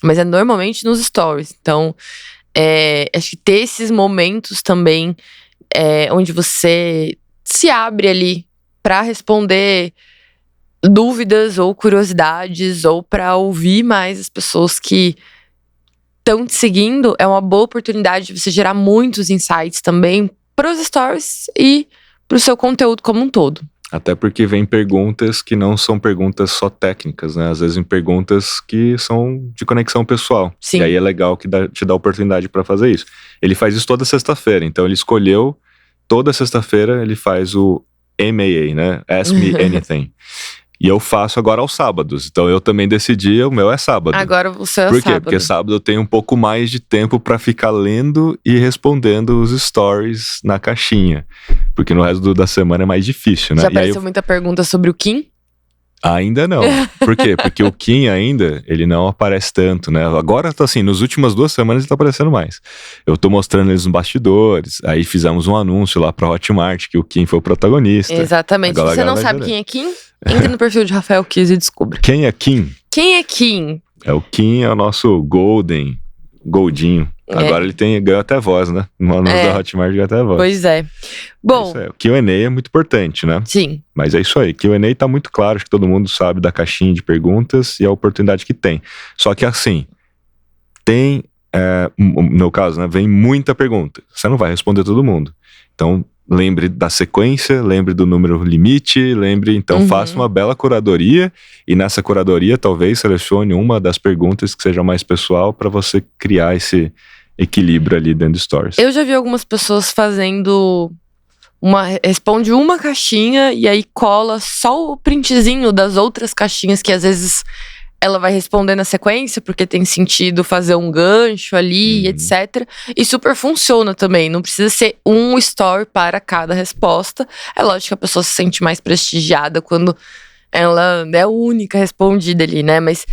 Speaker 2: Mas é normalmente nos stories. Então, acho que ter esses momentos também, onde você se abre ali para responder dúvidas ou curiosidades, ou para ouvir mais as pessoas que estão te seguindo, é uma boa oportunidade de você gerar muitos insights também para os stories e para o seu conteúdo como um todo.
Speaker 1: Até porque vem perguntas que não são perguntas só técnicas, né? Às vezes vem perguntas que são de conexão pessoal.
Speaker 2: Sim.
Speaker 1: E aí é legal que te dá oportunidade para fazer isso. Ele faz isso toda sexta-feira, então ele escolheu, toda sexta-feira ele faz o MAA, né? Ask Me Anything. E eu faço agora aos sábados. Então eu também decidi, o meu é sábado.
Speaker 2: Agora o seu é
Speaker 1: sábado. Por quê?
Speaker 2: sábado.
Speaker 1: Porque sábado eu tenho um pouco mais de tempo pra ficar lendo e respondendo os stories na caixinha. Porque no resto da semana é mais difícil, né?
Speaker 2: Já apareceu muita pergunta sobre o Kim?
Speaker 1: Ainda não. Por quê? Porque o Kim ainda, ele não aparece tanto, né? Agora, assim, nas últimas 2 semanas ele tá aparecendo mais. Eu tô mostrando eles nos bastidores, aí fizemos um anúncio lá pra Hotmart, que o Kim foi o protagonista.
Speaker 2: Exatamente. Se você não sabe quem é Kim, entre no perfil de Rafael Kiss e descubra.
Speaker 1: Quem é Kim?
Speaker 2: Quem é Kim?
Speaker 1: O Kim é o nosso Goldinho. Agora ele ganhou até voz, né? No anúncio da Hotmart ganhou até voz.
Speaker 2: Pois é. Bom,
Speaker 1: o Q&A é muito importante, né?
Speaker 2: Sim.
Speaker 1: Mas é isso aí, Q&A tá muito claro, acho que todo mundo sabe da caixinha de perguntas e a oportunidade que tem. Só que assim, tem, no meu caso, né, vem muita pergunta. Você não vai responder todo mundo. Então, lembre da sequência, lembre do número limite, então faça uma bela curadoria e nessa curadoria talvez selecione uma das perguntas que seja mais pessoal para você criar esse equilíbrio ali dentro do Stories.
Speaker 2: Eu já vi algumas pessoas fazendo responde uma caixinha e aí cola só o printzinho das outras caixinhas que às vezes ela vai responder na sequência, porque tem sentido fazer um gancho ali, etc. E super funciona também, não precisa ser um story para cada resposta. É lógico que a pessoa se sente mais prestigiada quando ela é a única respondida ali, né? Mas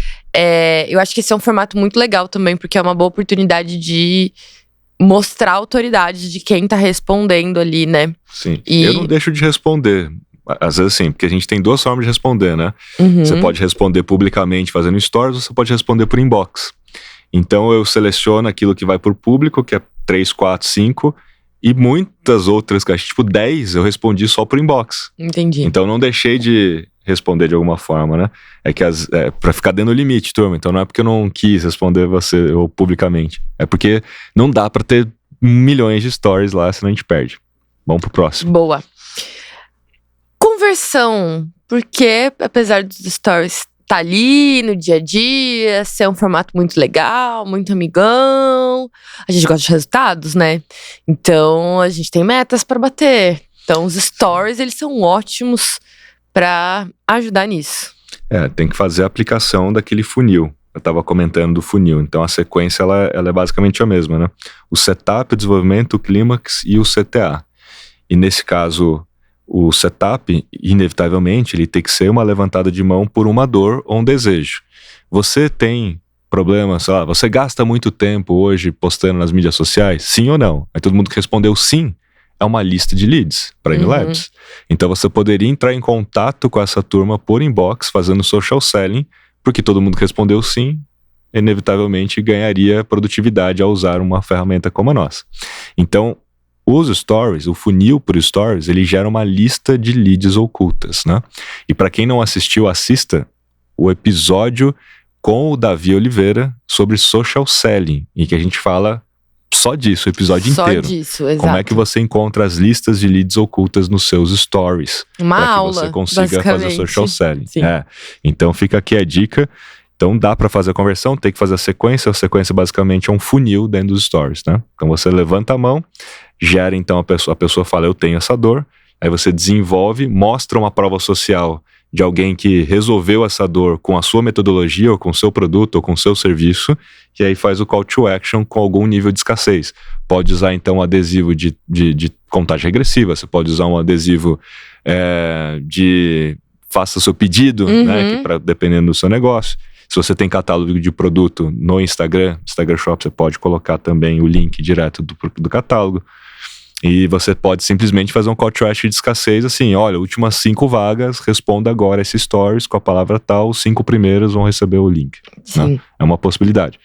Speaker 2: eu acho que esse é um formato muito legal também, porque é uma boa oportunidade de mostrar a autoridade de quem tá respondendo ali, né?
Speaker 1: Sim, eu não deixo de responder. Às vezes sim, porque a gente tem 2 formas de responder, né? Você pode responder publicamente fazendo stories, ou você pode responder por inbox. Então eu seleciono aquilo que vai por público, que é 3, 4, 5, e muitas outras caixinhas, tipo 10, eu respondi só por inbox.
Speaker 2: Entendi.
Speaker 1: Então não deixei de responder de alguma forma, né? É que pra ficar dentro do limite, turma. Então não é porque eu não quis responder você ou publicamente. É porque não dá pra ter milhões de stories lá, senão a gente perde. Vamos pro próximo.
Speaker 2: Boa. Conversão, porque apesar dos stories tá ali no dia a dia, ser um formato muito legal, muito amigão, a gente gosta de resultados, né? Então a gente tem metas para bater. Então os stories, eles são ótimos para ajudar nisso.
Speaker 1: Tem que fazer a aplicação daquele funil. Eu estava comentando do funil, então a sequência ela é basicamente a mesma, né? O setup, o desenvolvimento, o clímax e o CTA. E nesse caso, o setup, inevitavelmente, ele tem que ser uma levantada de mão por uma dor ou um desejo. Você tem problema, sei lá, você gasta muito tempo hoje postando nas mídias sociais? Sim ou não? Aí todo mundo que respondeu sim, é uma lista de leads para MLabs. Então você poderia entrar em contato com essa turma por inbox, fazendo social selling, porque todo mundo que respondeu sim, inevitavelmente ganharia produtividade ao usar uma ferramenta como a nossa. Então, os stories, o funil por stories, ele gera uma lista de leads ocultas, né? E para quem não assistiu, assista o episódio com o Davi Oliveira sobre social selling, em que a gente fala só disso, o episódio
Speaker 2: Só
Speaker 1: inteiro.
Speaker 2: disso, exato.
Speaker 1: Como é que você encontra as listas de leads ocultas nos seus stories.
Speaker 2: Uma aula,
Speaker 1: para que você consiga fazer social selling. Então fica aqui a dica. Então dá para fazer a conversão, tem que fazer a sequência basicamente é um funil dentro dos stories, né? Então você levanta a mão, gera então a pessoa fala, eu tenho essa dor, aí você desenvolve, mostra uma prova social de alguém que resolveu essa dor com a sua metodologia, ou com o seu produto, ou com o seu serviço, e aí faz o call to action com algum nível de escassez. Pode usar então um adesivo de contagem regressiva, você pode usar um adesivo de faça seu pedido, né, dependendo do seu negócio. Se você tem catálogo de produto no Instagram Shop, você pode colocar também o link direto do catálogo. E você pode simplesmente fazer um call to action de escassez, assim, olha, últimas 5 vagas, responda agora esse stories com a palavra tal, os 5 primeiros vão receber o link. Né? É uma possibilidade.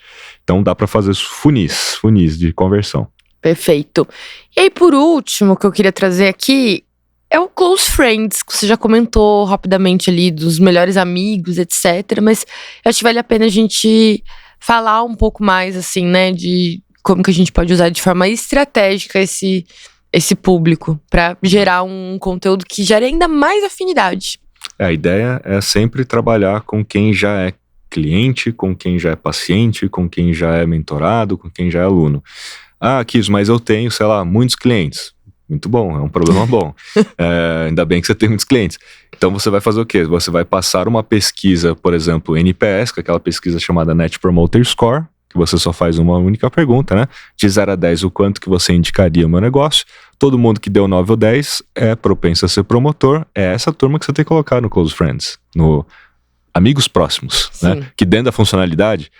Speaker 1: Então dá para fazer funis de conversão. Perfeito.
Speaker 2: E aí, por último, o que eu queria trazer aqui é o close friends, que você já comentou rapidamente ali, dos melhores amigos, etc. Mas eu acho que vale a pena a gente falar um pouco mais, assim, né, de como que a gente pode usar de forma estratégica esse público para gerar um conteúdo que gere ainda mais afinidade.
Speaker 1: A ideia é sempre trabalhar com quem já é cliente, com quem já é paciente, com quem já é mentorado, com quem já é aluno. Ah, Kiss, mas eu tenho, sei lá, muitos clientes. Muito bom, é um problema bom. Ainda bem que você tem muitos clientes. Então você vai fazer o quê? Você vai passar uma pesquisa, por exemplo, NPS, que é aquela pesquisa chamada Net Promoter Score, que você só faz uma única pergunta, né? De 0 a 10, o quanto que você indicaria o meu negócio. Todo mundo que deu 9 ou 10 é propenso a ser promotor. É essa turma que você tem que colocar no Close Friends, no Amigos Próximos, né? Que dentro da funcionalidade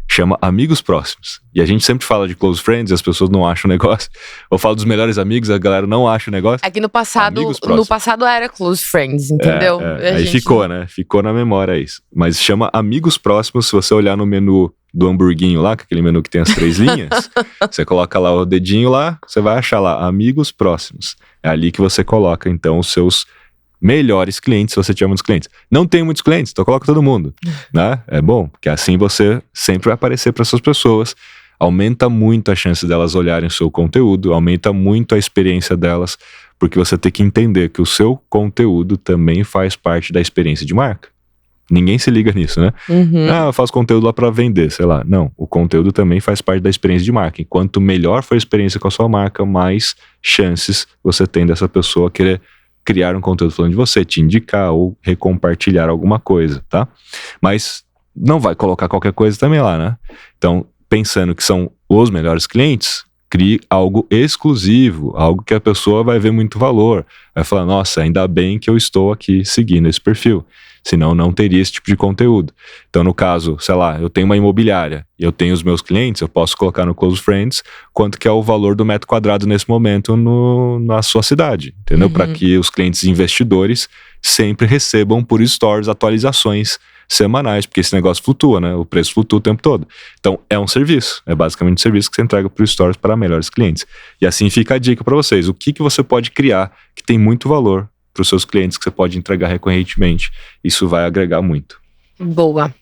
Speaker 1: chama Amigos Próximos. E a gente sempre fala de Close Friends e as pessoas não acham o negócio. Ou falo dos melhores amigos, a galera não acha o negócio.
Speaker 2: É que no passado era Close Friends, entendeu?
Speaker 1: Aí ficou, né? Ficou na memória isso. Mas chama Amigos Próximos. Se você olhar no menu do hamburguinho lá, aquele menu que tem as 3 linhas, você coloca lá o dedinho lá, você vai achar lá Amigos Próximos. É ali que você coloca então os seus melhores clientes, se você tiver muitos clientes. Não tem muitos clientes, então coloca todo mundo, né? É bom, porque assim você sempre vai aparecer para essas pessoas, aumenta muito a chance delas olharem o seu conteúdo, aumenta muito a experiência delas, porque você tem que entender que o seu conteúdo também faz parte da experiência de marca. Ninguém se liga nisso, né? Ah, eu faço conteúdo lá para vender, sei lá. Não, o conteúdo também faz parte da experiência de marca. E quanto melhor for a experiência com a sua marca, mais chances você tem dessa pessoa querer criar um conteúdo falando de você, te indicar ou recompartilhar alguma coisa, tá? Mas não vai colocar qualquer coisa também lá, né? Então, pensando que são os melhores clientes, crie algo exclusivo, algo que a pessoa vai ver muito valor. Vai falar, nossa, ainda bem que eu estou aqui seguindo esse perfil. Senão não teria esse tipo de conteúdo. Então, no caso, sei lá, eu tenho uma imobiliária e eu tenho os meus clientes, eu posso colocar no Close Friends quanto que é o valor do metro quadrado nesse momento na sua cidade, entendeu? Para que os clientes investidores sempre recebam por stories atualizações semanais, porque esse negócio flutua, né? O preço flutua o tempo todo. Então, é um serviço, é basicamente um serviço que você entrega por stories para melhores clientes. E assim fica a dica para vocês, o que você pode criar que tem muito valor para os seus clientes, que você pode entregar recorrentemente. Isso vai agregar muito.
Speaker 2: Boa.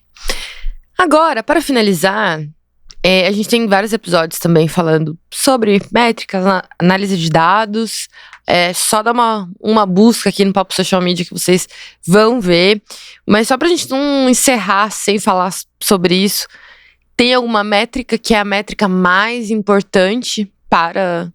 Speaker 2: Agora, para finalizar, a gente tem vários episódios também falando sobre métricas, análise de dados. Só dar uma busca aqui no Papo Social Media que vocês vão ver. Mas só para a gente não encerrar sem falar sobre isso, tem alguma métrica que é a métrica mais importante para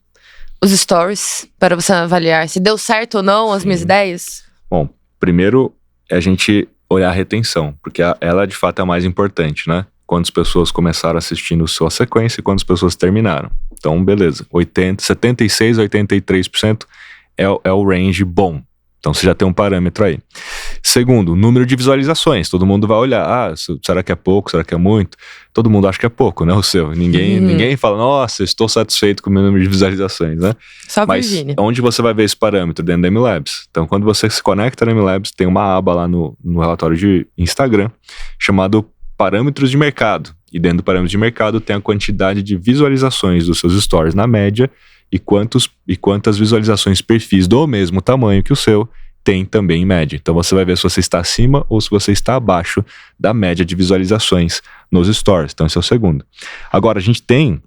Speaker 2: os stories, para você avaliar se deu certo ou não as minhas ideias?
Speaker 1: Bom, primeiro é a gente olhar a retenção, porque ela de fato é a mais importante, né? Quantas pessoas começaram assistindo sua sequência e quantas pessoas terminaram. Então, beleza, 76%, 83% é o range bom. Então, você já tem um parâmetro aí. Segundo, número de visualizações. Todo mundo vai olhar, será que é pouco, será que é muito? Todo mundo acha que é pouco, né, o seu. Ninguém fala, nossa, estou satisfeito com o meu número de visualizações, né?
Speaker 2: Só
Speaker 1: Mas
Speaker 2: Virgínia.
Speaker 1: Onde você vai ver esse parâmetro? Dentro da MLabs. Então, quando você se conecta na MLabs, tem uma aba lá no relatório de Instagram, chamado Parâmetros de Mercado. E dentro do parâmetro de mercado tem a quantidade de visualizações dos seus stories na média e quantas visualizações perfis do mesmo tamanho que o seu tem também em média. Então você vai ver se você está acima ou se você está abaixo da média de visualizações nos stories. Então esse é o segundo. Agora a gente tem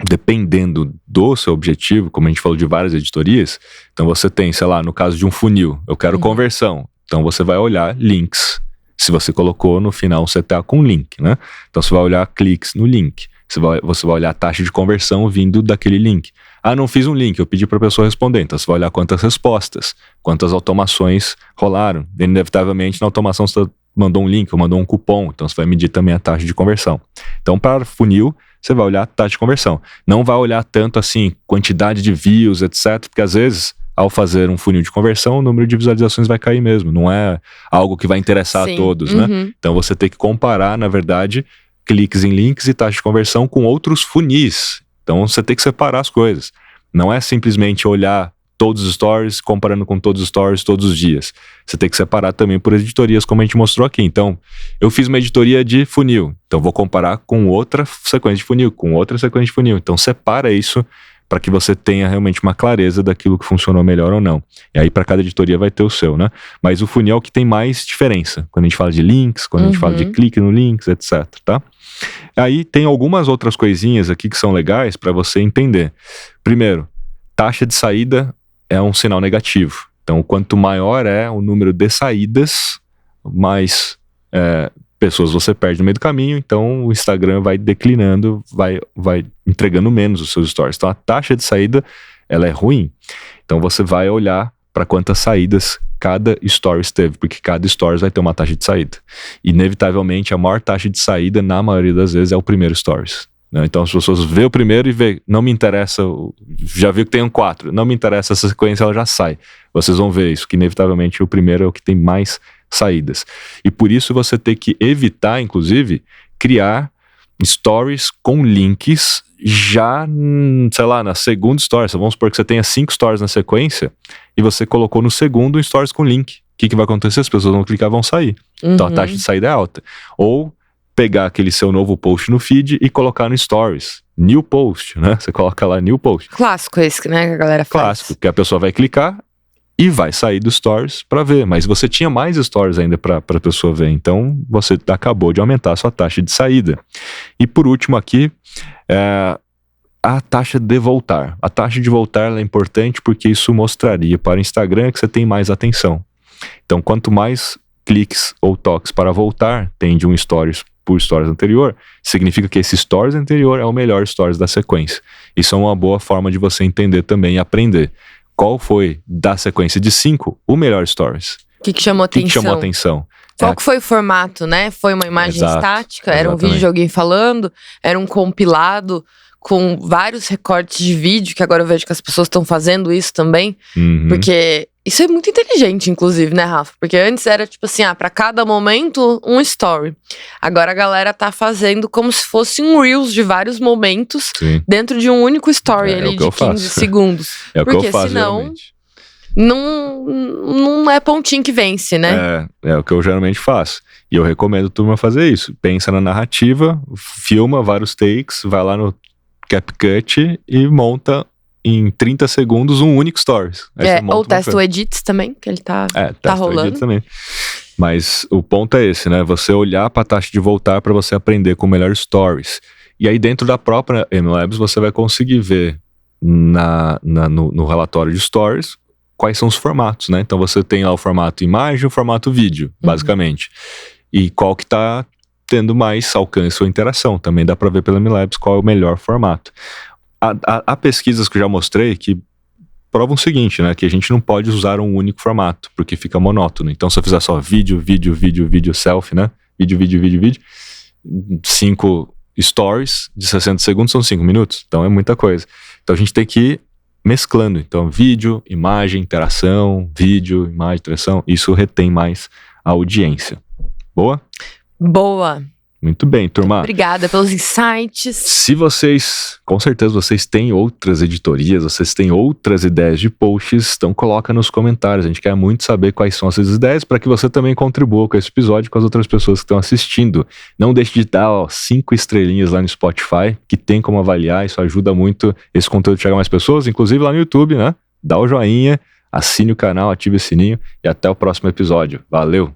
Speaker 1: dependendo do seu objetivo, como a gente falou de várias editorias, então você tem, sei lá, no caso de um funil, eu quero conversão, então você vai olhar links. Se você colocou no final um CTA com link, né? Então você vai olhar cliques no link. Você vai olhar a taxa de conversão vindo daquele link. Ah, não fiz um link, eu pedi para a pessoa responder. Então você vai olhar quantas respostas, quantas automações rolaram. Inevitavelmente, na automação você mandou um link ou mandou um cupom, então você vai medir também a taxa de conversão. Então, para funil, você vai olhar a taxa de conversão. Não vai olhar tanto assim, quantidade de views, etc. Porque às vezes, ao fazer um funil de conversão, o número de visualizações vai cair mesmo. Não é algo que vai interessar a todos, né? Então você tem que comparar, na verdade, cliques em links e taxa de conversão com outros funis. Então você tem que separar as coisas. Não é simplesmente olhar todos os stories, comparando com todos os stories todos os dias. Você tem que separar também por editorias, como a gente mostrou aqui. Então, eu fiz uma editoria de funil. Então, vou comparar com outra sequência de funil, com outra sequência de funil. Então, separa isso para que você tenha realmente uma clareza daquilo que funcionou melhor ou não. E aí, para cada editoria vai ter o seu, né? Mas o funil é o que tem mais diferença. Quando a gente fala de links, quando a gente fala de clique no links, etc, tá? Aí, tem algumas outras coisinhas aqui que são legais para você entender. Primeiro, taxa de saída é um sinal negativo. Então, quanto maior é o número de saídas, mais pessoas você perde no meio do caminho. Então, o Instagram vai declinando, vai entregando menos os seus stories. Então, a taxa de saída, ela é ruim. Então, você vai olhar para quantas saídas cada stories teve, porque cada stories vai ter uma taxa de saída. Inevitavelmente, a maior taxa de saída, na maioria das vezes, é o primeiro stories. Então as pessoas vê o primeiro e vê, não me interessa, já viu que tem um 4, não me interessa essa sequência, ela já sai. Vocês vão ver isso, que inevitavelmente o primeiro é o que tem mais saídas. E por isso você tem que evitar, inclusive, criar stories com links já, sei lá, na segunda story. Vamos supor que você tenha 5 stories na sequência e você colocou no segundo um stories com link. O que vai acontecer? As pessoas vão clicar e vão sair. Então a taxa de saída é alta. Ou pegar aquele seu novo post no feed e colocar no stories. New post, né? Você coloca lá new post.
Speaker 2: Clássico esse, né? Que a galera faz.
Speaker 1: Clássico, que a pessoa vai clicar e vai sair do stories para ver. Mas você tinha mais stories ainda para a pessoa ver. Então, você acabou de aumentar a sua taxa de saída. E por último aqui, a taxa de voltar. A taxa de voltar ela é importante porque isso mostraria para o Instagram que você tem mais atenção. Então, quanto mais cliques ou toques para voltar tem de um stories por stories anterior, significa que esse stories anterior é o melhor stories da sequência. Isso é uma boa forma de você entender também e aprender. Qual foi, da sequência de 5, o melhor stories?
Speaker 2: O que chamou atenção?
Speaker 1: O que chamou atenção?
Speaker 2: Qual que foi o formato, né? Foi uma imagem estática? Era um vídeo de alguém falando? Era um compilado com vários recortes de vídeo, que agora eu vejo que as pessoas estão fazendo isso também. Porque isso é muito inteligente, inclusive, né, Rafa? Porque antes era tipo assim, pra cada momento, um story. Agora a galera tá fazendo como se fosse um Reels de vários momentos dentro de um único story ali de 15 segundos.
Speaker 1: É o que eu faço,
Speaker 2: senão
Speaker 1: geralmente.
Speaker 2: Não é pontinho que vence, né?
Speaker 1: É o que eu geralmente faço. E eu recomendo a turma fazer isso. Pensa na narrativa, filma vários takes, vai lá no CapCut e monta em 30 segundos um único stories.
Speaker 2: Ou testa o edits também, que ele tá rolando. O edits também.
Speaker 1: Mas o ponto é esse, né? Você olhar para a taxa de voltar para você aprender com melhores stories. E aí dentro da própria MLabs você vai conseguir ver no relatório de stories quais são os formatos, né? Então você tem lá o formato imagem e o formato vídeo, basicamente. E qual que tá tendo mais alcance ou interação. Também dá para ver pela MLabs qual é o melhor formato. Há pesquisas que eu já mostrei que provam o seguinte, né? Que a gente não pode usar um único formato, porque fica monótono. Então, se eu fizer só vídeo, selfie, né? Vídeo. 5 stories de 60 segundos são 5 minutos. Então, é muita coisa. Então, a gente tem que ir mesclando. Então, vídeo, imagem, interação, vídeo, imagem, interação. Isso retém mais a audiência. Boa?
Speaker 2: Boa.
Speaker 1: Muito bem, turma.
Speaker 2: Obrigada pelos insights.
Speaker 1: Se vocês, com certeza vocês têm outras editorias, vocês têm outras ideias de posts, então coloca nos comentários. A gente quer muito saber quais são essas ideias para que você também contribua com esse episódio com as outras pessoas que estão assistindo. Não deixe de dar 5 estrelinhas lá no Spotify, que tem como avaliar, isso ajuda muito esse conteúdo a chegar a mais pessoas, inclusive lá no YouTube, né? Dá o joinha, assine o canal, ative o sininho e até o próximo episódio. Valeu!